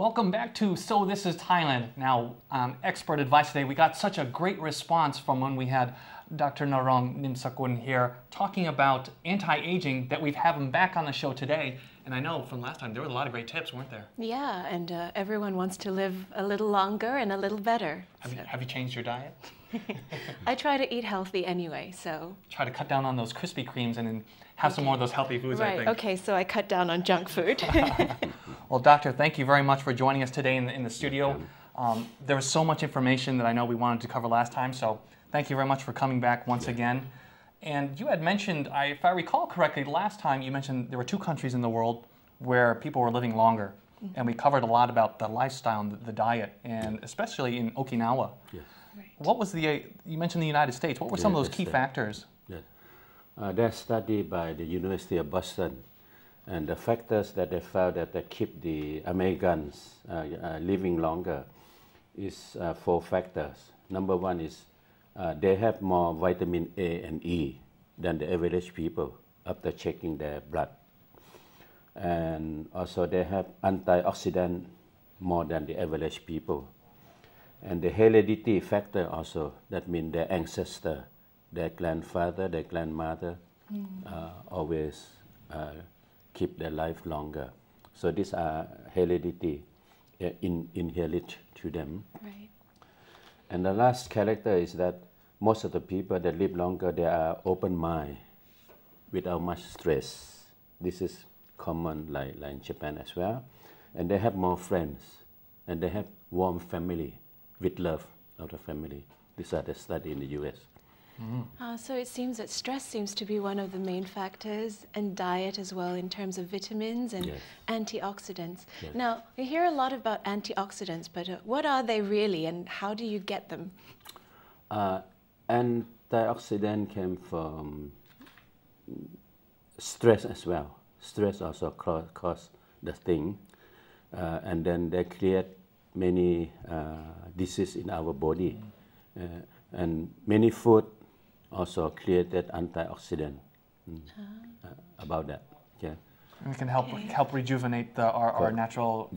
Welcome back to So This is Thailand. Now, expert advice today. We got such a great response from when we had Dr. Narong Nimsakun here talking about anti-aging that we've had him back on the show today. And I know from last time there were a lot of great tips, weren't there? Yeah, and everyone wants to live a little longer and a little better. Have you changed your diet? I try to eat healthy anyway, so... Try to cut down on those Krispy Kremes and then have some more of those healthy foods, right. I think. Okay, so I cut down on junk food. Well, Doctor, thank you very much for joining us today in the studio. There was so much information that I know we wanted to cover last time, so thank you very much for coming back once again. And you had mentioned, if I recall correctly, last time you mentioned there were 2 countries in the world where people were living longer. And we covered a lot about the lifestyle and the diet, and especially in Okinawa. Yes. Right. What was you mentioned the United States. What were some of those key factors? Yes. There's study by the University of Boston, and the factors that they found that keep the Americans living longer is 4 factors. Number 1 is they have more vitamin A and E than the average people after checking their blood. And also they have antioxidant more than the average people. And the heredity factor also, that means their ancestor, their grandfather, their grandmother always keep their life longer. So these are heredity inherit to them. Right. And the last character is that most of the people that live longer, they are open mind without much stress. This is common like in Japan as well. And they have more friends, and they have warm family with love of the family. These are the study in the US. So it seems that stress seems to be one of the main factors, and diet as well in terms of vitamins and antioxidants. Yes. Now, we hear a lot about antioxidants, but what are they really and how do you get them? Antioxidant came from stress as well. Stress also cause the thing, and then they create many diseases in our body, and many food also created antioxidant about that. Okay. And it can help rejuvenate our natural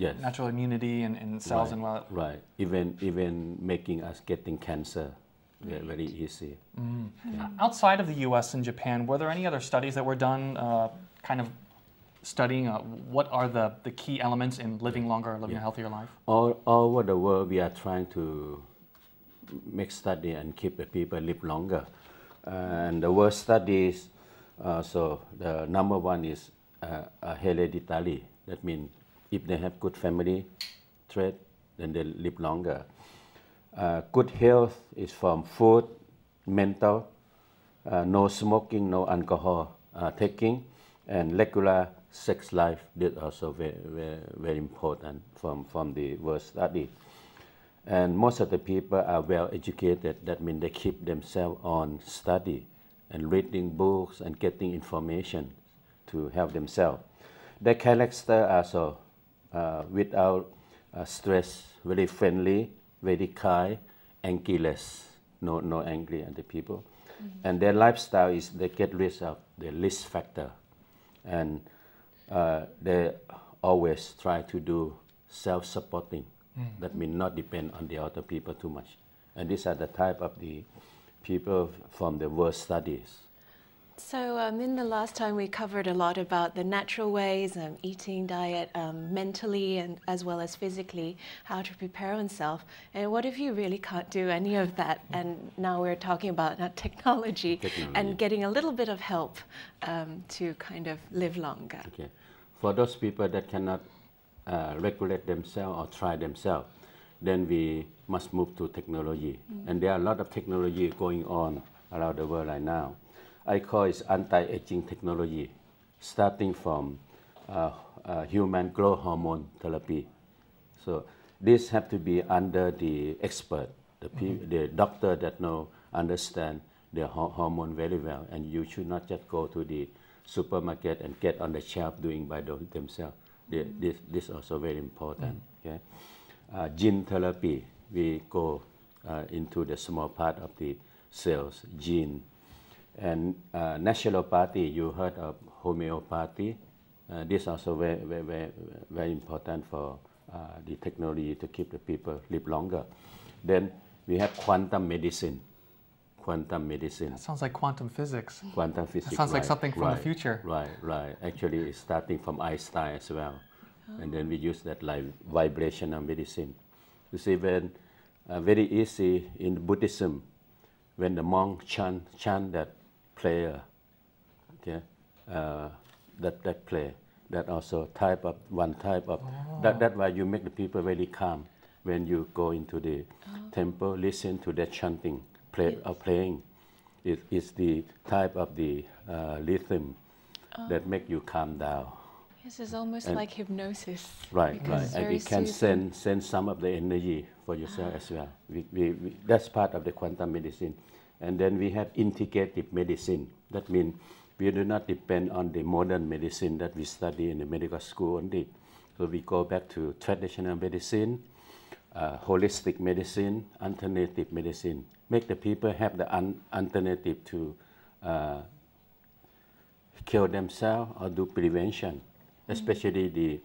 immunity and cells and well. Right. Even making us getting cancer very easy. Yeah. Outside of the U.S. and Japan, were there any other studies that were done, kind of studying what are the key elements in living longer, living a healthier life? All over the world, we are trying to make study and keep the people live longer. And the worst studies, so the number 1 is hereditary. That means if they have good family trait, then they live longer. Good health is from food, mental, no smoking, no alcohol taking, and regular sex life. That's also very important from the worst study. And most of the people are well educated. That means they keep themselves on study and reading books and getting information to help themselves. The character also without stress, very friendly, very kind, angerless, no angry at the people. And their lifestyle is they get rid of the risk factor, and they always try to do self-supporting. That means not depend on the other people too much. And these are the type of the people from the worst studies. So in the last time we covered a lot about the natural ways, eating, diet, mentally and as well as physically, how to prepare oneself. And what if you really can't do any of that? And now we're talking about technology and getting a little bit of help to kind of live longer. Okay. For those people that cannot regulate themselves or try themselves, then we must move to technology. And there are a lot of technology going on around the world right now. I call it anti-aging technology, starting from human growth hormone therapy. So this have to be under the expert, the doctor that understand the hormone very well, and you should not just go to the supermarket and get on the shelf doing by themselves. This also very important. Okay, gene therapy, we go into the small part of the cells, gene, and naturopathy. You heard of homeopathy. This also very important for the technology to keep the people live longer. Then we have quantum medicine. Quantum medicine. That sounds like quantum physics. Quantum physics. That sounds like right, something from the right, future. Right. Actually, it's starting from Einstein as well. And then we use that like vibrational medicine. You see, when very easy in Buddhism, when the monk chant that prayer, okay, that play, that also one type of that's why you make the people very calm when you go into the temple, listen to that chanting, playing. It is the type of the rhythm that make you calm down. This is almost like hypnosis. Right. And it can send some of the energy for yourself as well. That's part of the quantum medicine. And then we have integrative medicine. That means we do not depend on the modern medicine that we study in the medical school only. So we go back to traditional medicine, holistic medicine, alternative medicine. Make the people have the alternative to kill themselves or do prevention. Especially the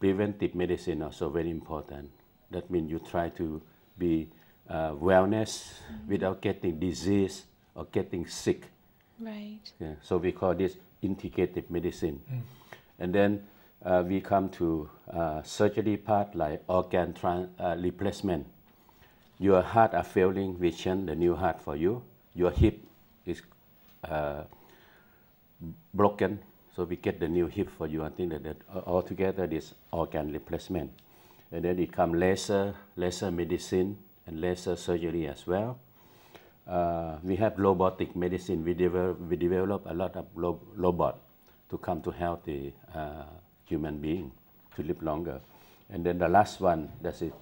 preventive medicine also very important. That means you try to be wellness without getting disease or getting sick. Right. Yeah. So we call this integrative medicine. And then we come to surgery part like organ replacement. Your heart are failing, we change the new heart for you. Your hip is broken. So we get the new hip for you. I think that altogether this organ replacement. And then it comes laser medicine and laser surgery as well. We have robotic medicine. We develop a lot of robot to come to help the human being to live longer. And then the last one, that's it,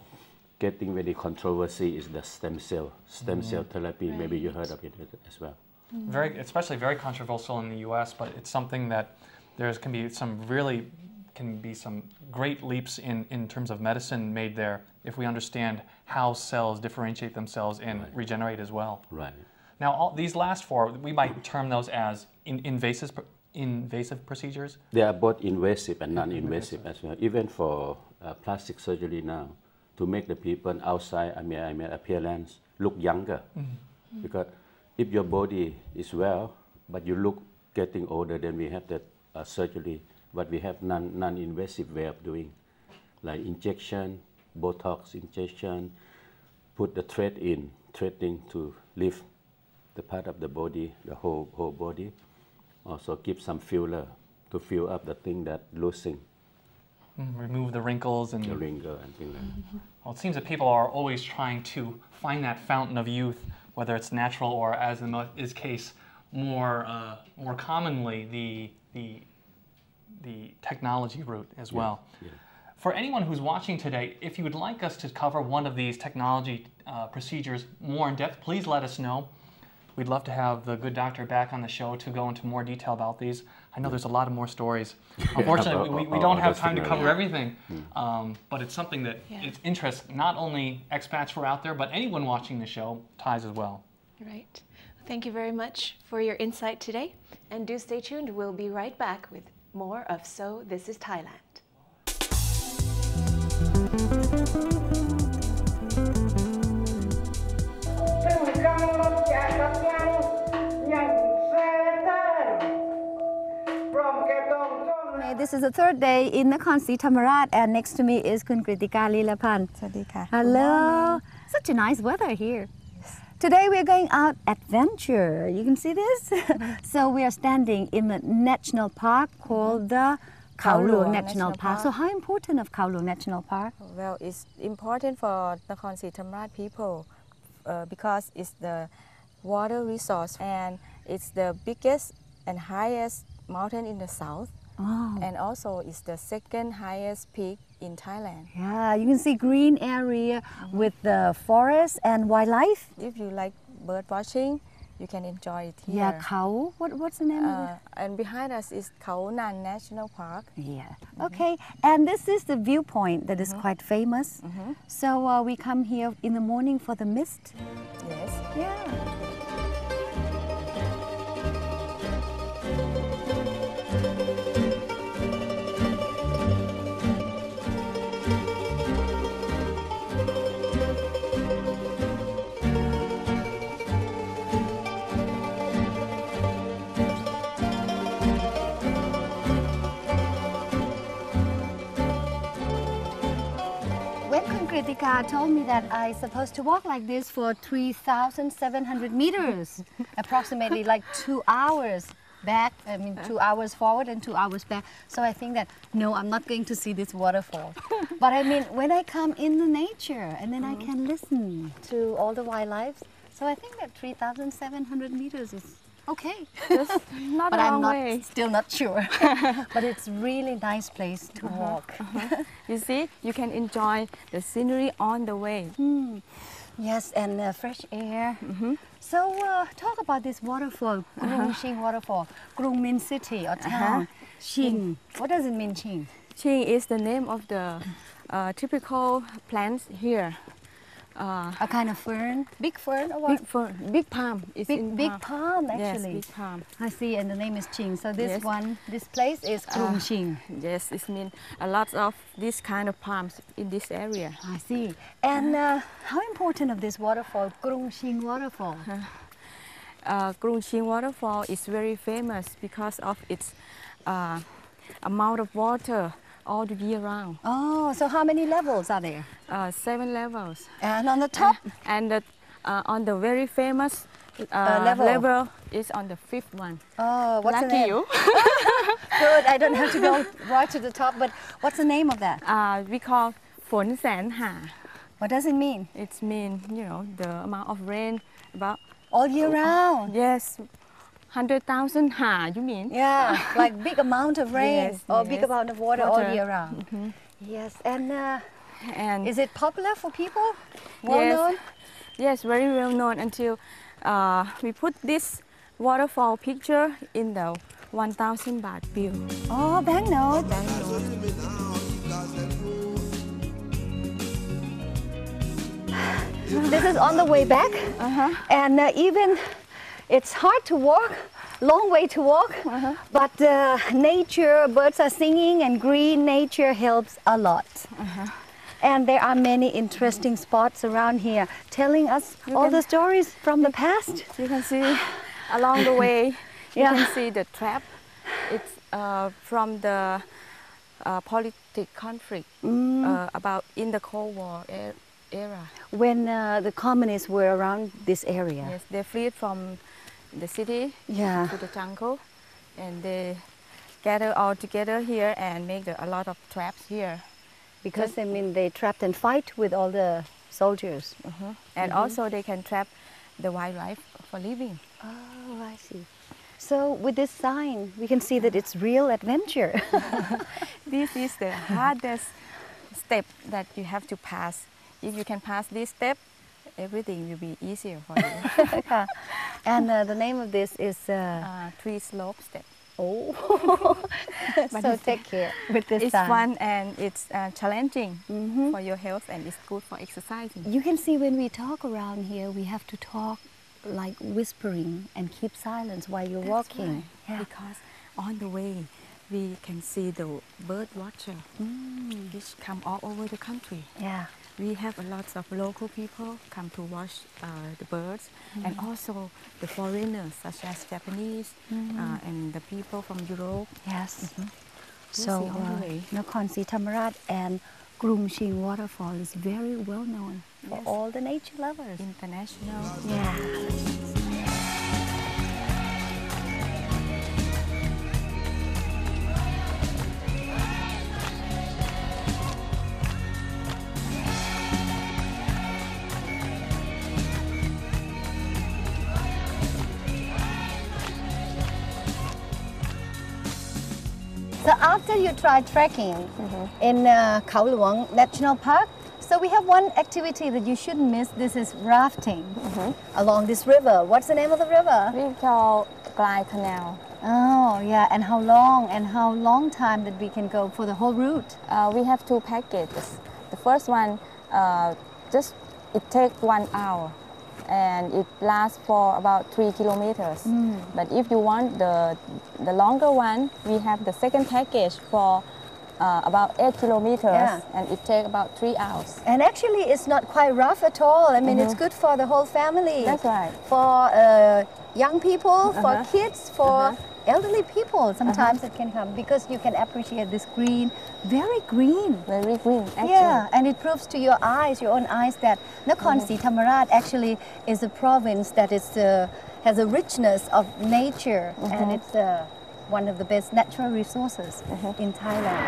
getting very controversy is the stem cell therapy. Right. Maybe you heard of it as well. Especially very controversial in the U.S., but it's something that can be some great leaps in terms of medicine made there if we understand how cells differentiate themselves and regenerate as well. Right. Now, these last four, we might term those as invasive procedures? They are both invasive and non-invasive as well. Even for plastic surgery now, to make the people outside, appearance look younger. Because if your body is well, but you look getting older, then we have that surgery, but we have non-invasive way of doing, like injection, Botox injection, put the threading to lift the part of the body, the whole body. Also give some filler to fill up the thing that losing. Remove the wrinkles and the wrinkle and things like that. Well, it seems that people are always trying to find that fountain of youth, whether it's natural or, as in this case, more commonly the technology route as well. Yeah. For anyone who's watching today, if you would like us to cover one of these technology procedures more in depth, please let us know. We'd love to have the good doctor back on the show to go into more detail about these. I know there's a lot of more stories. Unfortunately, we don't have time to cover everything, but it's something that it interests not only expats who are out there, but anyone watching the show, Thais as well. Right. Thank you very much for your insight today, and do stay tuned. We'll be right back with more of So This is Thailand. This is the third day in Nakhon Si Thammarat, and next to me is Kun Kritika Lilapan. Hello. Such a nice weather here. Today we're going out adventure. You can see this? So we are standing in the national park called the Khao Luang National Park. So how important of Khao Luang National Park? Well, it's important for Nakhon Si Thammarat people because it's the water resource and it's the biggest and highest mountain in the south. Oh. And also it's the second highest peak in Thailand. Yeah, you can see green area with the forest and wildlife. If you like bird watching, you can enjoy it here. Yeah, Khao. What's the name of it? And behind us is Khao Nan National Park. Yeah. Okay, and this is the viewpoint that is quite famous. So we come here in the morning for the mist. Yes. Yeah. Kritika told me that I'm supposed to walk like this for 3,700 meters, approximately like 2 hours back, 2 hours forward and 2 hours back. So I think that, no, I'm not going to see this waterfall. But I mean, when I come in the nature and then I can listen to all the wildlife, so I think that 3,700 meters is okay. Just not But a I'm long way. not, still not sure. But it's really nice place to walk. You see, you can enjoy the scenery on the way. Yes, and fresh air. So talk about this waterfall, Krung Shing waterfall. Krung means city or town. Shing, what does it mean, Shing? Ching is the name of the typical plants here. A kind of fern, big fern or what? Big fern, big palm. It's in Big palm actually. Yes, big palm. I see, and the name is Ching. So this Yes. one, this place is Krung Shing. Yes, it means a lot of this kind of palms in this area. I see. And how important of this waterfall, Krung Shing waterfall? Krung Ching waterfall is very famous because of its amount of water all the year round. Oh, so how many levels are there? 7 levels. And on the top? And on the very famous level is on the 5th one. Oh, what's the Lucky name? you. Good, I don't have to go right to the top, but what's the name of that? We call Phon San Ha. What does it mean? It means, you know, the amount of rain about, All year round. yes, 100,000 Ha, you mean? Yeah, like big amount of rain Yes, or big yes. amount of water all Water. year round. Yes, and And is it popular for people? Well Yes. known? yes, very well known until we put this waterfall picture in the 1,000 baht bill. Oh, banknote. This is on the way back, and even it's hard to walk, long way to walk, but nature, birds are singing, and green nature helps a lot. And there are many interesting spots around here, telling us all the stories from the past. You can see along the way, you Yeah. can see the trap. It's from the politic conflict about in the Cold War era. When the communists were around this area. Yes, they fled from the city Yeah. to the jungle, and they gather all together here and make a lot of traps here. Because I mean they trapped and fight with all the soldiers. And also they can trap the wildlife for living. Oh, I see. So with this sign, we can see that it's real adventure. This is the hardest step that you have to pass. If you can pass this step, everything will be easier for you. And the name of this is. Tree slope step. Oh, so take care with this It's sign. fun and it's challenging for your health, and it's good for exercising. You can see when we talk around here, we have to talk like whispering and keep silence while you're walking. Right. Yeah. Because on the way, we can see the bird watcher, which come all over the country. Yeah. We have a lot of local people come to watch the birds, and also the foreigners such as Japanese and the people from Europe. Yes. See So on the way. Nakhon Si Thammarat and Krung Shing waterfall is very well known for Yes. all the nature lovers. International. Yeah. So after you try trekking in Khao Luang National Park, so we have one activity that you shouldn't miss. This is rafting along this river. What's the name of the river? We call Klai Canal. Oh, yeah. And how long time that we can go for the whole route? We have 2 packages. The first one, it takes 1 hour, and it lasts for about 3 kilometers. But if you want the longer one, we have the second package for about 8 kilometers, Yeah. and it takes about 3 hours. And actually, it's not quite rough at all. I mean, it's good for the whole family. That's right. For young people, for kids, for elderly people sometimes that can come because you can appreciate this green, very green. Very green, actually. Yeah, and it proves to your eyes, your own eyes, that Nakhon Si Thammarat actually is a province that is, has a richness of nature, and it's one of the best natural resources in Thailand.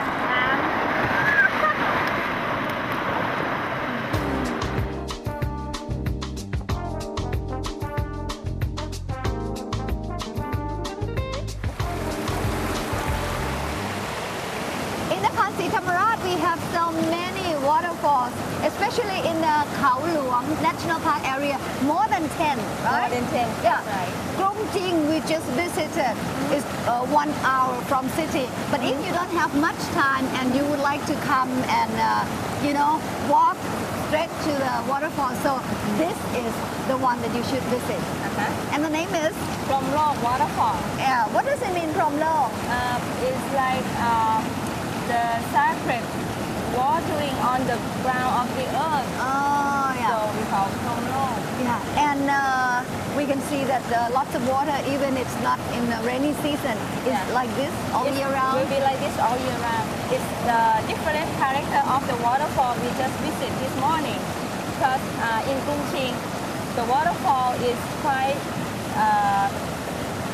In Nakhon Si Thammarat, we have so many waterfalls, especially in the Khao Luang National Park area, more than 10, right? More than 10, Yeah. right. Krung Jing, we just visited, is 1 hour from city. But if you don't have much time and you would like to come and, you know, walk straight to the waterfall, so this is the one that you should visit. And the name is? From Long Waterfall. Yeah. What does it mean, Prom Long? It's like the sacred watering on the ground of the earth. Oh, So yeah. we call From Long. Yeah, and we can see that lots of water, even it's not in the rainy season, it's Yeah. like this all It year round. will be like this all year round. It's the different character of the waterfall we just visit this morning. Because in Kumching, the waterfall is quite,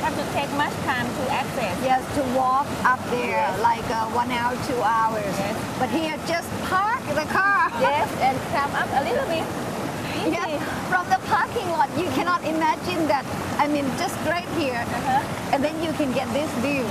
have to take much time to access. Yes, to walk up there like 1 hour, 2 hours. Yes. But here, just park the car. Yes, and climb up a little bit. Easy. Yes, from the parking lot, you cannot imagine that. I mean, just straight here, and then you can get this view.